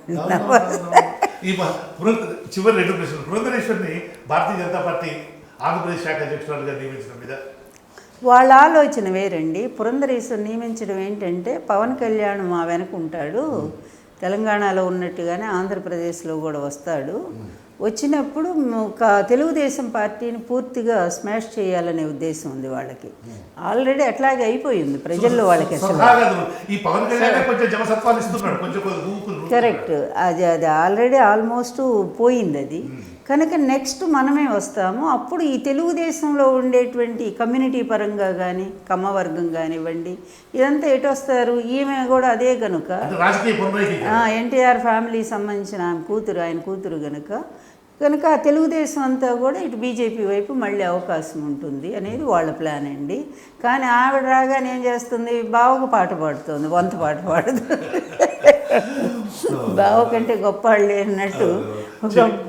ఈ చివరి 2 ప్రశ్నలు. పురంధరేశ్వరిని భారతీయ జనతా పార్టీ ఆంధ్రప్రదేశ్ శాఖ అధ్యక్షురాలుగా నియమించడం మీద వాళ్ళ ఆలోచన వేరండి. పురంధరేశ్వరి నియమించడం ఏంటంటే పవన్ కళ్యాణ్ మా వెనక ఉంటాడు, తెలంగాణలో ఉన్నట్టుగానే ఆంధ్రప్రదేశ్లో కూడా వస్తాడు, వచ్చినప్పుడు తెలుగుదేశం పార్టీని పూర్తిగా స్మాష్ చేయాలనే ఉద్దేశం ఉంది వాళ్ళకి. ఆల్రెడీ అట్లాగే అయిపోయింది ప్రజల్లో వాళ్ళకి. అసలు కరెక్ట్, అది ఆల్రెడీ ఆల్మోస్ట్ పోయింది అది. కనుక నెక్స్ట్ మనమే వస్తాము. అప్పుడు ఈ తెలుగుదేశంలో ఉండేటువంటి కమ్యూనిటీ పరంగా కానీ కమ్మవర్గం కానివ్వండి ఇదంతా ఎటు వస్తారు. ఈమె కూడా అదే కనుక ఎన్టీఆర్ ఫ్యామిలీ సంబంధించిన ఆయన కూతురు కనుక తెలుగుదేశం అంతా కూడా ఇటు బీజేపీ వైపు మళ్ళీ అవకాశం ఉంటుంది అనేది వాళ్ళ ప్లాన్ అండి. కానీ ఆవిడ రాగానే ఏం చేస్తుంది, బావకు పాట పాడుతుంది, వంత పాట పాడుతుంది. బావ కంటే గొప్ప వాళ్ళు అన్నట్టు